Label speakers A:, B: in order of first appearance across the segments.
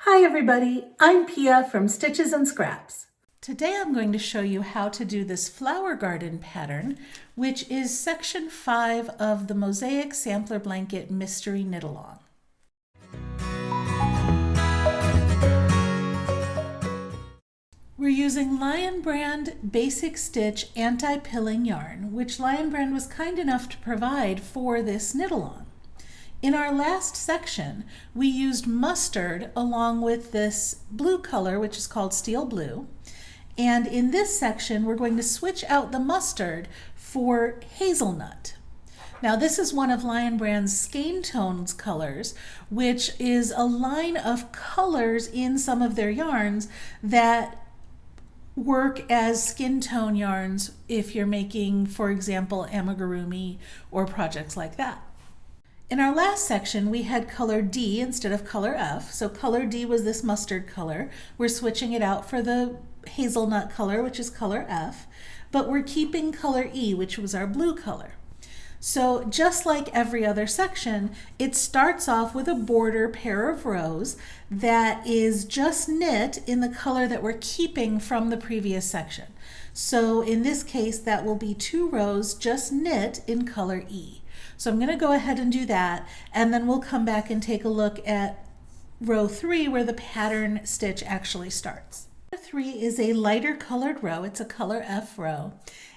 A: Hi everybody, I'm Pia from Stitches and Scraps. Today I'm going to show you how to do this flower garden pattern, which is section 5 of the Mosaic Sampler Blanket Mystery Knit Along. We're using Lion Brand Basic Stitch Anti-Pilling yarn, which Lion Brand was kind enough to provide for this knit along. In our last section, we used mustard along with this blue color, which is called steel blue. And in this section, we're going to switch out the mustard for hazelnut. Now, this is one of Lion Brand's Skein Tones colors, which is a line of colors in some of their yarns that work as skin tone yarns if you're making, for example, amigurumi or projects like that. In our last section, we had color D instead of color F. So color D was this mustard color. We're switching it out for the hazelnut color, which is color F, but we're keeping color E, which was our blue color. So just like every other section, it starts off with a border pair of rows that is just knit in the color that we're keeping from the previous section. So in this case, that will be 2 rows just knit in color E. So I'm going to go ahead and do that, and then we'll come back and take a look at row 3 where the pattern stitch actually starts. Row 3 is a lighter colored row. It's a color F row,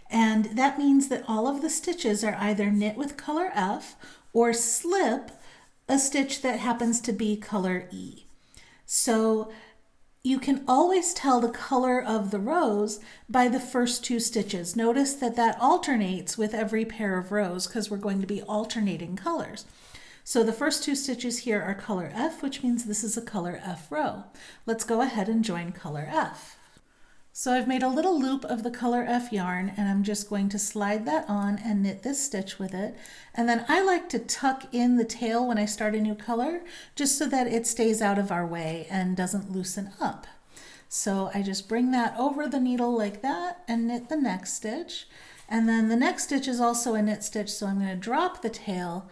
A: and that means that all of the stitches are either knit with color F or slip a stitch that happens to be color E. So you can always tell the color of the rows by the first 2 stitches. Notice that that alternates with every pair of rows because we're going to be alternating colors. So the first 2 stitches here are color F, which means this is a color F row. Let's go ahead and join color F. So I've made a little loop of the color F yarn, and I'm just going to slide that on and knit this stitch with it. And then I like to tuck in the tail when I start a new color, just so that it stays out of our way and doesn't loosen up. So I just bring that over the needle like that and knit the next stitch. And then the next stitch is also a knit stitch, so I'm going to drop the tail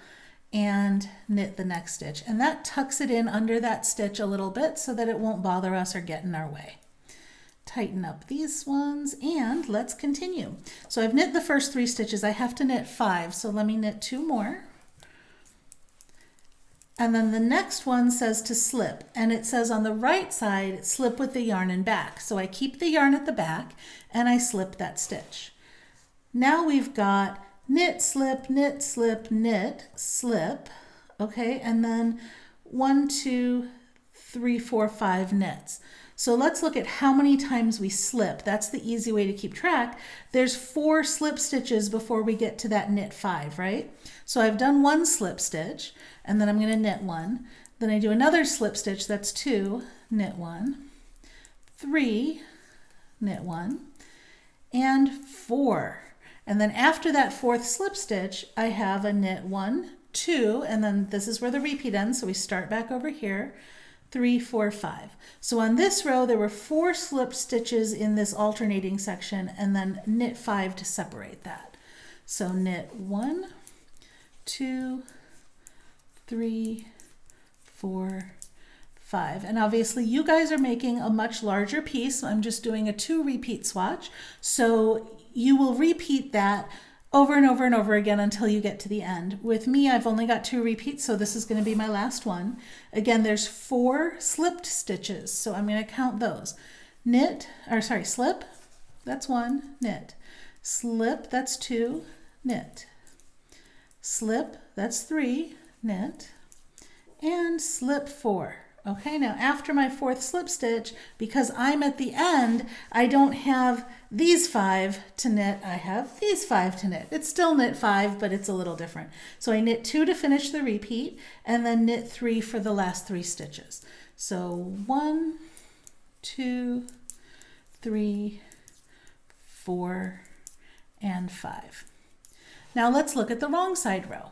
A: and knit the next stitch. And that tucks it in under that stitch a little bit so that it won't bother us or get in our way. Tighten up these ones, and let's continue. So I've knit the first 3 stitches. I have to knit 5, so let me knit 2 more. And then the next one says to slip, and it says on the right side, slip with the yarn and back. So I keep the yarn at the back and I slip that stitch. Now we've got knit, slip, knit, slip, knit, slip, okay, and then 1, 2, 3, 4, 5 knits. So let's look at how many times we slip. That's the easy way to keep track. There's 4 slip stitches before we get to that knit 5, right? So I've done 1 slip stitch, and then I'm going to knit 1. Then I do another slip stitch, that's 2, knit 1, 3, knit 1, and 4. And then after that 4th slip stitch, I have a knit 1, 2, and then this is where the repeat ends, so we start back over here. 3, 4, 5. So on this row, there were 4 slip stitches in this alternating section, and then knit 5 to separate that. So knit 1, 2, 3, 4, 5. And obviously you guys are making a much larger piece. I'm just doing a 2 repeat swatch. So you will repeat that over and over and over again until you get to the end. With me, I've only got 2 repeats, so this is going to be my last one. Again, there's 4 slipped stitches, so I'm going to count those. Slip, that's 1, knit. Slip, that's 2, knit. Slip, that's 3, knit. And slip 4. Okay, now after my 4th slip stitch, because I'm at the end, I don't have these 5 to knit, I have these 5 to knit. It's still knit 5, but it's a little different. So I knit 2 to finish the repeat, and then knit 3 for the last 3 stitches. So 1, 2, 3, 4, and 5. Now let's look at the wrong side row.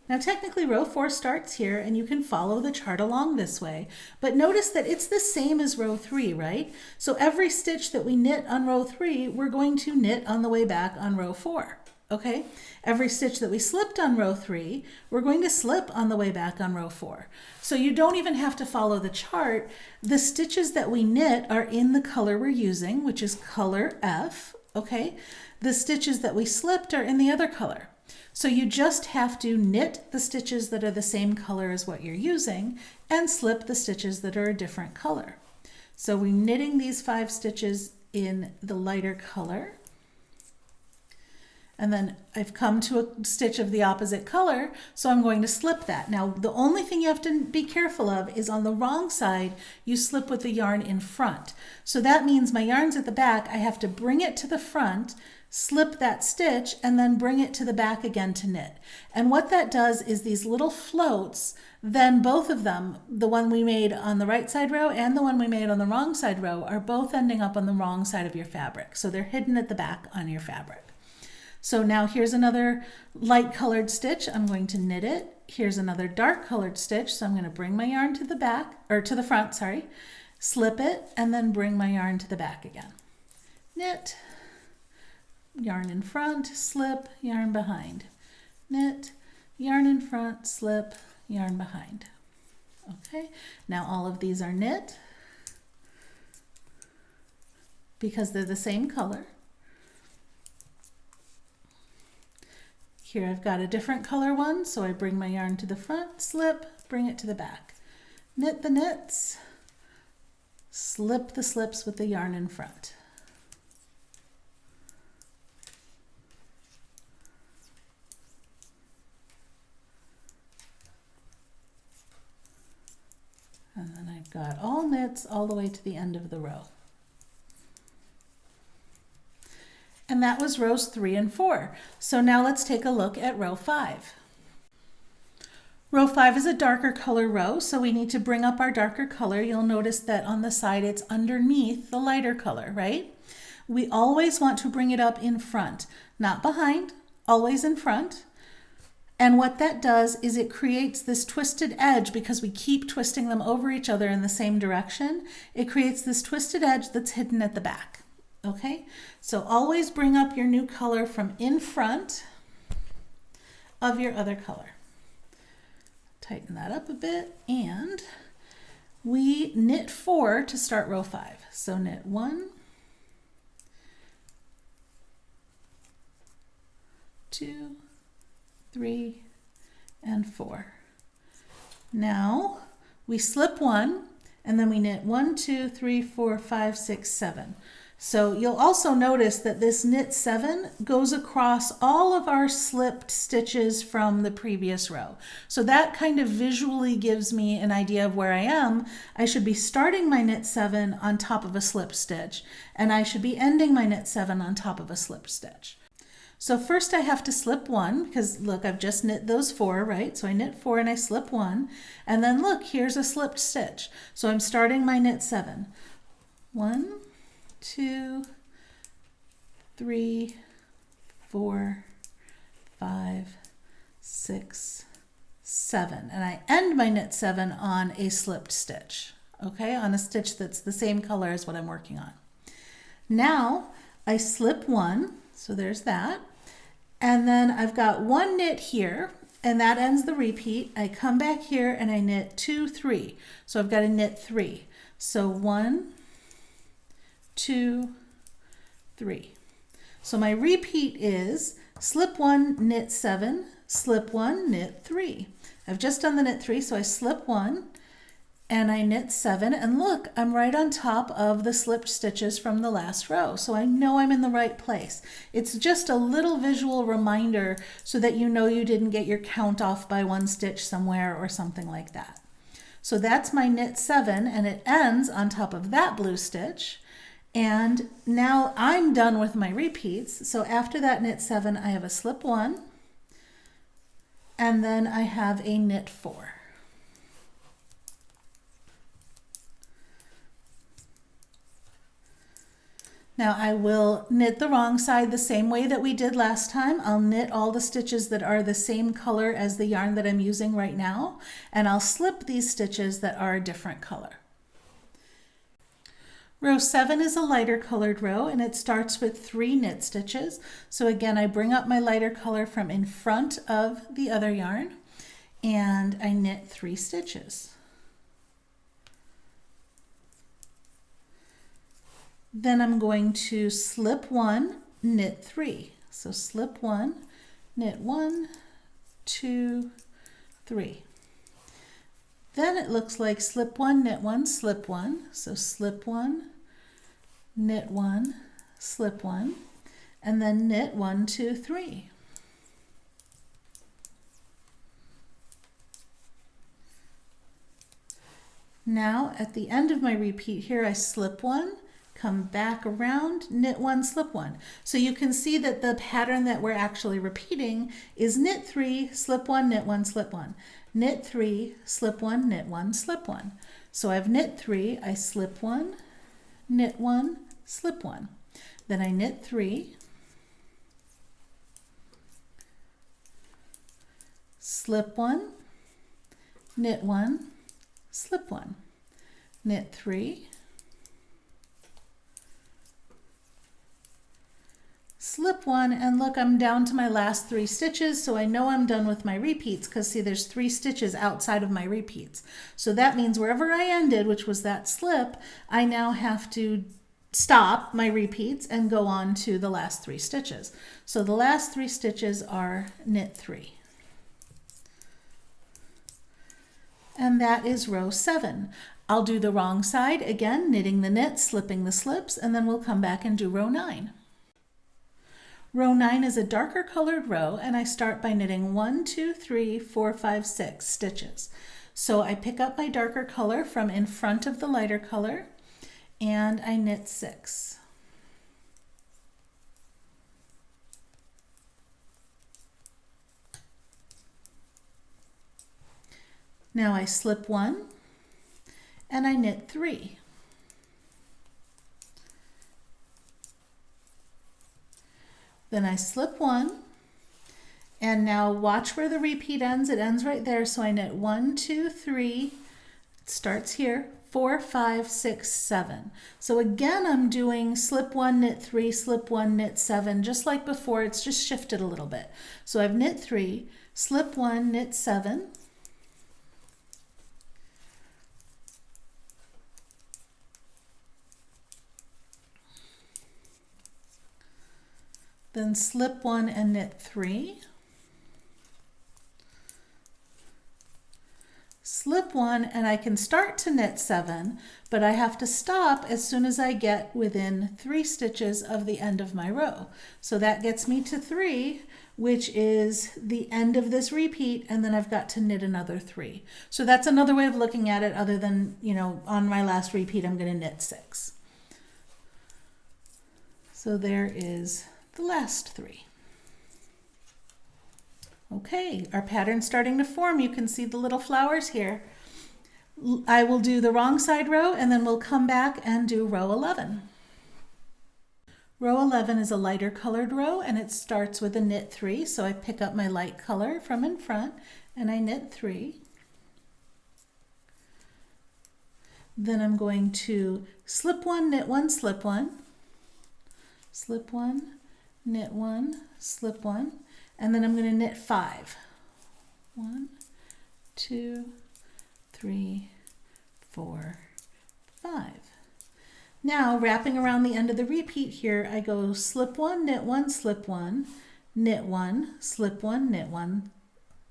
A: Now technically row 4 starts here, and you can follow the chart along this way, but notice that it's the same as row 3, right? So every stitch that we knit on row 3, we're going to knit on the way back on row 4. Okay, every stitch that we slipped on row 3, we're going to slip on the way back on row 4. So you don't even have to follow the chart. The stitches that we knit are in the color we're using, which is color F, okay? The stitches that we slipped are in the other color. So you just have to knit the stitches that are the same color as what you're using and slip the stitches that are a different color. So we're knitting these 5 stitches in the lighter color. And then I've come to a stitch of the opposite color, so I'm going to slip that. Now, the only thing you have to be careful of is on the wrong side, you slip with the yarn in front. So that means my yarn's at the back, I have to bring it to the front, slip that stitch, and then bring it to the back again to knit. And what that does is these little floats, then both of them, the one we made on the right side row and the one we made on the wrong side row, are both ending up on the wrong side of your fabric. So they're hidden at the back on your fabric. So now here's another light colored stitch. I'm going to knit it. Here's another dark colored stitch. So I'm going to bring my yarn to the back, or to the front, sorry, slip it, and then bring my yarn to the back again. Knit, yarn in front, slip, yarn behind. Knit, yarn in front, slip, yarn behind. Okay, now all of these are knit because they're the same color. Here I've got a different color one, so I bring my yarn to the front, slip, bring it to the back. Knit the knits, slip the slips with the yarn in front. And then I've got all knits all the way to the end of the row. And that was rows 3 and 4. So now let's take a look at row 5. Row 5 is a darker color row, so we need to bring up our darker color. You'll notice that on the side it's underneath the lighter color, right? We always want to bring it up in front, not behind, always in front. And what that does is it creates this twisted edge because we keep twisting them over each other in the same direction. It creates this twisted edge that's hidden at the back. Okay, so always bring up your new color from in front of your other color. Tighten that up a bit, and we knit 4 to start row 5. So knit 1, 2, 3, and 4. Now we slip 1, and then we knit 1, 2, 3, 4, 5, 6, 7. So you'll also notice that this knit 7 goes across all of our slipped stitches from the previous row. So that kind of visually gives me an idea of where I am. I should be starting my knit 7 on top of a slip stitch, and I should be ending my knit 7 on top of a slip stitch. So first I have to slip 1 because look, I've just knit those 4, right? So I knit 4 and I slip 1, and then look, here's a slipped stitch. So I'm starting my knit 7. 1, 2, 3, 4, 5, 6, 7. And I end my knit 7 on a slipped stitch, okay? On a stitch that's the same color as what I'm working on. Now I slip 1, so there's that. And then I've got 1 knit here, and that ends the repeat. I come back here and I knit 2, 3. So I've got to knit 3. So 1, 2, 3. So my repeat is slip 1, knit 7, slip 1, knit 3. I've just done the knit 3, so I slip 1 and I knit 7, and look, I'm right on top of the slipped stitches from the last row, so I know I'm in the right place. It's just a little visual reminder so that you know you didn't get your count off by 1 stitch somewhere or something like that. So that's my knit 7, and it ends on top of that blue stitch. And now I'm done with my repeats. So after that knit 7, I have a slip 1, and then I have a knit 4. Now I will knit the wrong side the same way that we did last time. I'll knit all the stitches that are the same color as the yarn that I'm using right now, and I'll slip these stitches that are a different color. Row 7 is a lighter colored row and it starts with 3 knit stitches. So again, I bring up my lighter color from in front of the other yarn and I knit 3 stitches. Then I'm going to slip 1, knit 3. So slip 1, knit 1, 2, 3. Then it looks like slip 1, knit 1, slip 1. So slip 1, knit 1, slip 1, and then knit 1, 2, 3. Now at the end of my repeat here, I slip 1, come back around, knit 1, slip 1. So you can see that the pattern that we're actually repeating is knit 3, slip 1, knit 1, slip 1. Knit 3, slip 1, knit 1, slip 1. So I've knit 3, I slip 1, knit 1, slip 1. Then I knit 3, slip 1, knit 1, slip 1, knit 3, slip 1, and look, I'm down to my last 3 stitches, so I know I'm done with my repeats because see there's 3 stitches outside of my repeats. So that means wherever I ended, which was that slip, I now have to stop my repeats and go on to the last 3 stitches. So the last 3 stitches are knit 3. And that is row 7. I'll do the wrong side again, knitting the knit, slipping the slips, and then we'll come back and do row 9. Row 9 is a darker colored row and I start by knitting 1, 2, 3, 4, 5, 6 stitches. So I pick up my darker color from in front of the lighter color and I knit 6. Now I slip 1 and I knit 3. Then I slip 1 and now watch where the repeat ends. It ends right there. So I knit 1, 2, 3, it starts here, 4, 5, 6, 7. So again, I'm doing slip 1, knit 3, slip 1, knit 7, just like before. It's just shifted a little bit. So I've knit 3, slip 1, knit 7, then slip 1 and knit 3, slip 1, and I can start to knit 7, but I have to stop as soon as I get within 3 stitches of the end of my row. So that gets me to 3, which is the end of this repeat, and then I've got to knit another 3. So that's another way of looking at it other than, you know, on my last repeat I'm going to knit 6. So there is the last 3. Okay, our pattern's starting to form. You can see the little flowers here. I will do the wrong side row and then we'll come back and do row 11. Row 11 is a lighter colored row and it starts with a knit 3. So I pick up my light color from in front and I knit 3. Then I'm going to slip 1, knit 1, slip 1, slip 1, knit 1, slip 1, and then I'm going to knit 5. 1, 2, 3, 4, 5. Now wrapping around the end of the repeat here, I go slip 1, knit 1, slip 1, knit 1, slip 1, knit 1,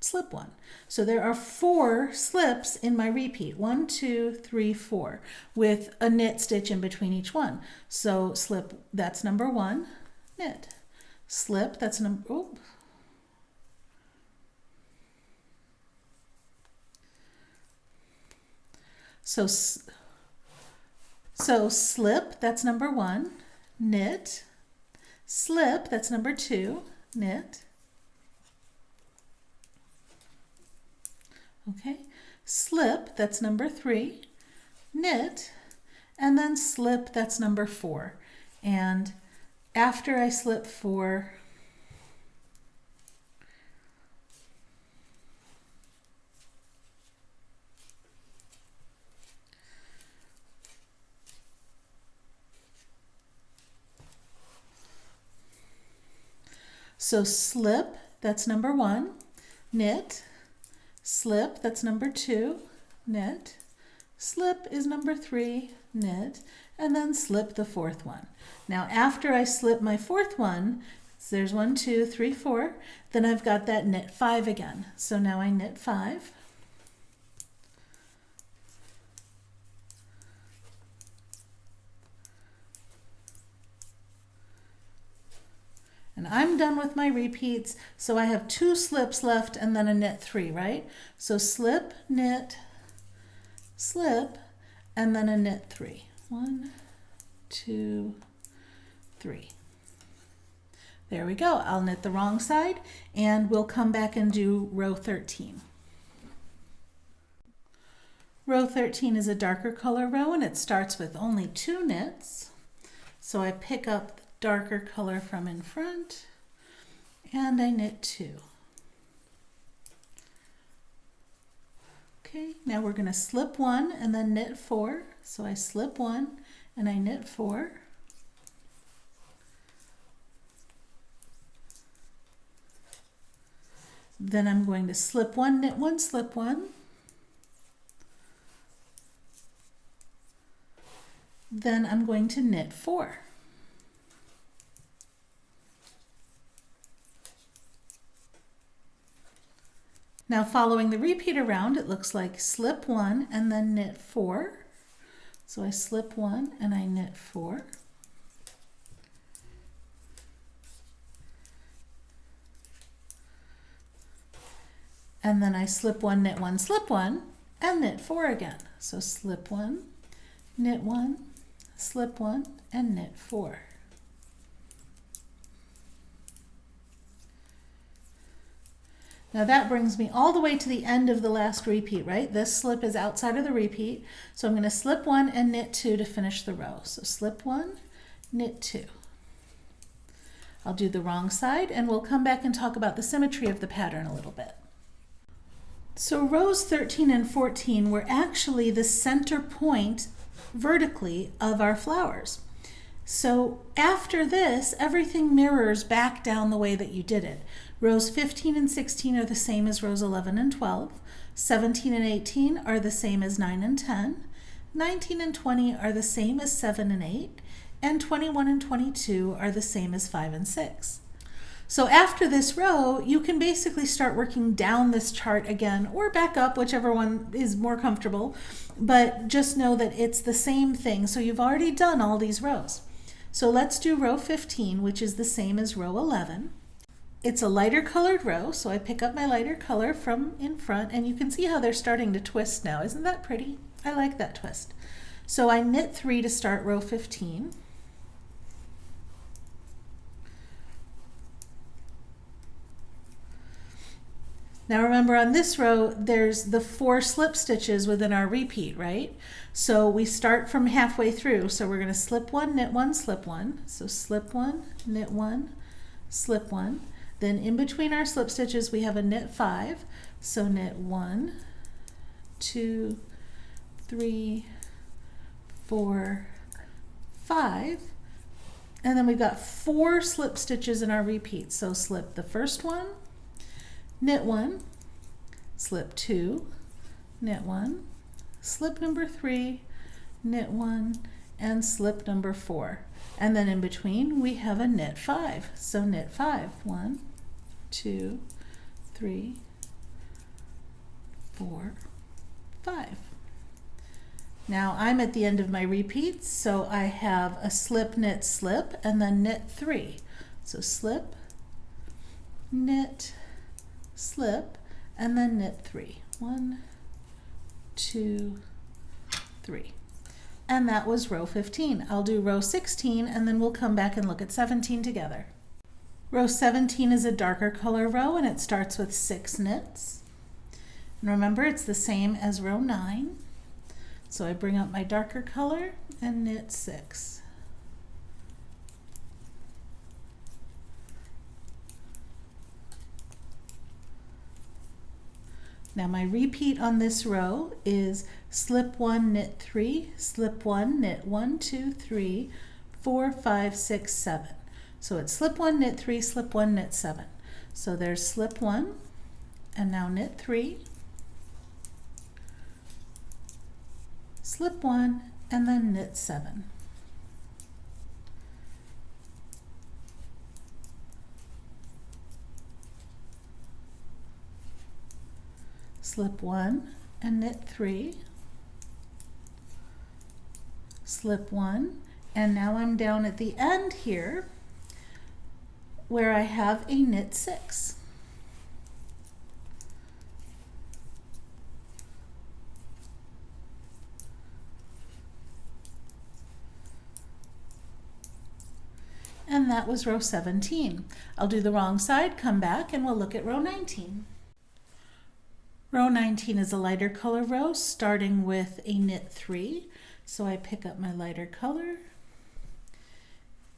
A: slip 1. So there are 4 slips in my repeat. 1, 2, 3, 4 with a knit stitch in between each one. So slip, that's number 1, knit. Slip, that's number, oh. So slip, that's number 1, knit, slip, that's number 2, knit, okay, slip, that's number 3, knit, and then slip, that's number 4. And after I slip 4, So slip, that's number 1, knit, slip, that's number 2, knit, slip is number 3, knit, and then slip the 4th one. Now after I slip my 4th one, so there's 1, 2, 3, 4, then I've got that knit 5 again. So now I knit 5. And I'm done with my repeats, so I have 2 slips left and then a knit 3, right? So slip, knit, slip, and then a knit 3. 1, 2, 3. There we go. I'll knit the wrong side and we'll come back and do row 13. Row 13 is a darker color row and it starts with only 2 knits. So I pick up the darker color from in front and I knit 2. Okay, now we're going to slip 1 and then knit 4. So I slip 1 and I knit 4. Then I'm going to slip 1, knit 1, slip 1. Then I'm going to knit 4. Now following the repeat around, it looks like slip 1 and then knit 4. So I slip 1 and I knit 4. And then I slip 1, knit 1, slip 1, and knit 4 again. So slip 1, knit 1, slip 1, and knit 4. Now that brings me all the way to the end of the last repeat, right? This slip is outside of the repeat, so I'm going to slip 1 and knit 2 to finish the row. So slip 1, knit 2. I'll do the wrong side and we'll come back and talk about the symmetry of the pattern a little bit. So rows 13 and 14 were actually the center point vertically of our flowers. So after this, everything mirrors back down the way that you did it. Rows 15 and 16 are the same as rows 11 and 12. 17 and 18 are the same as 9 and 10. 19 and 20 are the same as 7 and 8. And 21 and 22 are the same as 5 and 6. So after this row, you can basically start working down this chart again or back up, whichever one is more comfortable, but just know that it's the same thing. So you've already done all these rows. So let's do row 15, which is the same as row 11. It's a lighter colored row, so I pick up my lighter color from in front, and you can see how they're starting to twist now. Isn't that pretty? I like that twist. So I knit 3 to start row 15. Now remember, on this row, there's the 4 slip stitches within our repeat, right? So we start from halfway through. So we're going to slip 1, knit 1, slip 1. So slip 1, knit 1, slip 1. Then in between our slip stitches, we have a knit 5. So knit 1, 2, 3, 4, 5. And then we've got 4 slip stitches in our repeat. So slip the first one, knit 1, slip 2, knit 1, slip number 3, knit 1, and slip number 4. And then in between we have a knit 5. So knit 5, 1, 2, 3, 4, 5. Now I'm at the end of my repeats, so I have a slip, knit, slip, and then knit 3. So slip, knit, slip, and then knit 3. 1, 2, 3. And that was row 15. I'll do row 16 and then we'll come back and look at 17 together. Row 17 is a darker color row and it starts with 6 knits. And remember, it's the same as row 9. So I bring up my darker color and knit 6. Now my repeat on this row is slip 1, knit 3, slip 1, knit 1, 2, 3, 4, 5, 6, 7. So it's slip 1, knit 3, slip 1, knit 7. So there's slip 1, and now knit 3, slip 1, and then knit 7. Slip 1 and knit 3, slip 1, and now I'm down at the end here where I have a knit 6. And that was row 17. I'll do the wrong side, come back, and we'll look at row 19. Row 19 is a lighter color row, starting with a knit 3. So I pick up my lighter color,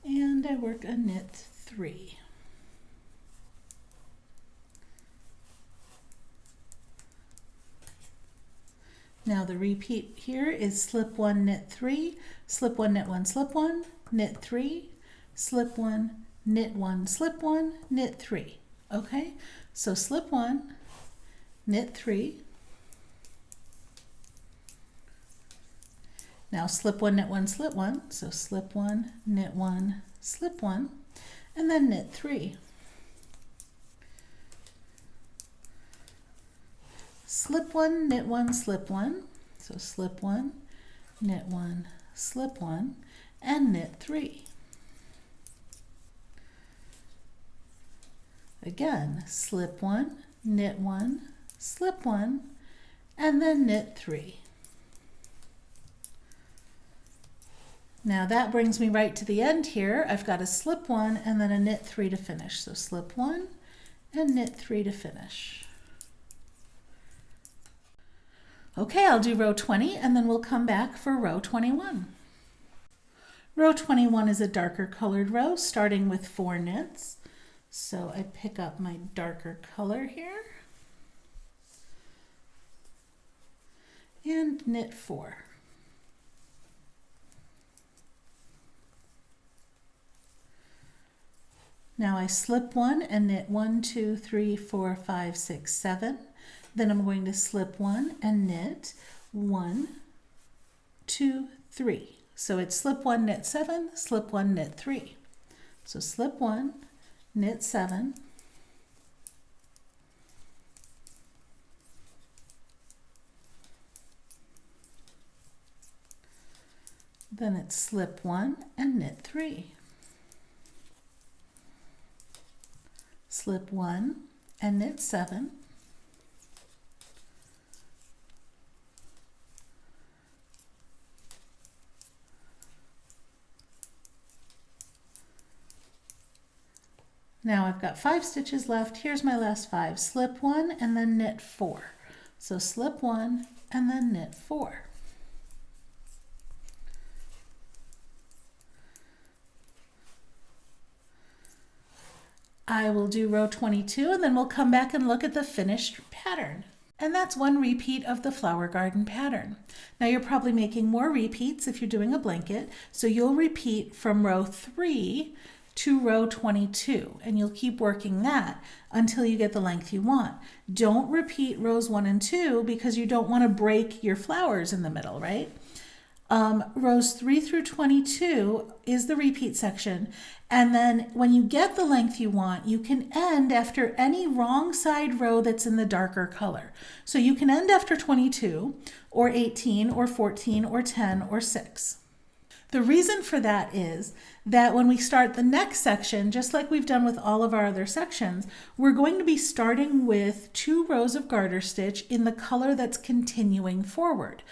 A: and I work a knit 3. Now the repeat here is slip 1, knit 3, slip 1, knit 1, slip 1, knit 3, slip 1, knit 1, slip 1, knit 3. Okay, so slip 1, knit 3, now slip 1, knit 1, slip 1, so slip 1, knit 1, slip 1, and then knit 3. Slip 1, knit 1, slip 1, so slip 1, knit 1, slip 1, and knit 3. Again, slip 1, knit 1, slip 1, and then knit 3. Now that brings me right to the end here. I've got a slip 1 and then a knit 3 to finish. So slip 1 and knit 3 to finish. Okay, I'll do row 20 and then we'll come back for row 21. Row 21 is a darker colored row starting with 4 knits. So I pick up my darker color here and knit 4. Now I slip 1 and knit 1, 2, 3, 4, 5, 6, 7. Then I'm going to slip 1 and knit 1, 2, 3. So it's slip 1, knit 7, slip 1, knit 3. So slip 1, knit 7, then it's slip 1 and knit 3. Slip 1 and knit 7, now I've got 5 stitches left. Here's my last 5. Slip 1 and then knit 4. So slip 1 and then knit 4. I will do row 22 and then we'll come back and look at the finished pattern. And that's one repeat of the flower garden pattern. Now you're probably making more repeats if you're doing a blanket, so you'll repeat from row 3 to row 22 and you'll keep working that until you get the length you want. Don't repeat rows 1 and 2 because you don't want to break your flowers in the middle, right? Rows 3 through 22 is the repeat section, and then when you get the length you want, you can end after any wrong side row that's in the darker color. So you can end after 22 or 18 or 14 or 10 or 6. The reason for that is that when we start the next section, just like we've done with all of our other sections, we're going to be starting with 2 rows of garter stitch in the color that's continuing forward.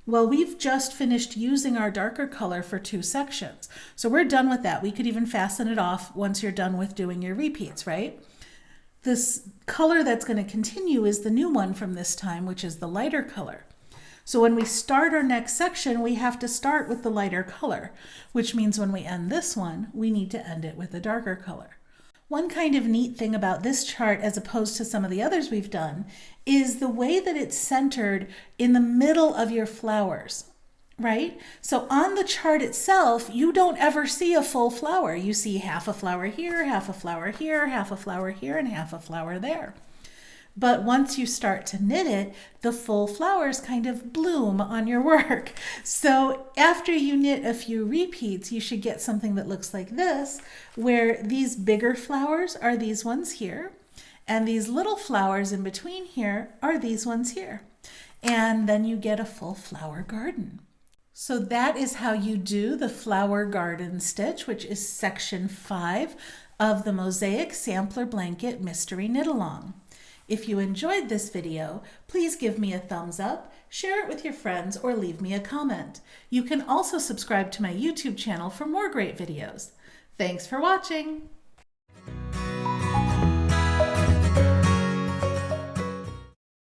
A: Well, we've just finished using our darker color for 2 sections. So we're done with that. We could even fasten it off once you're done with doing your repeats, right? This color that's going to continue is the new one from this time, which is the lighter color. So when we start our next section, we have to start with the lighter color, which means when we end this one, we need to end it with a darker color. One kind of neat thing about this chart, as opposed to some of the others we've done, is the way that it's centered in the middle of your flowers. right? So on the chart itself, you don't ever see a full flower. You see half a flower here, half a flower here, half a flower here, and half a flower there. But once you start to knit it, the full flowers kind of bloom on your work. So after you knit a few repeats, you should get something that looks like this, where these bigger flowers are these ones here, and these little flowers in between here are these ones here. And then you get a full flower garden. So that is how you do the flower garden stitch, which is section 5 of the Mosaic Sampler Blanket Mystery Knit Along. If you enjoyed this video, please give me a thumbs up, share it with your friends, or leave me a comment. You can also subscribe to my YouTube channel for more great videos. Thanks for watching!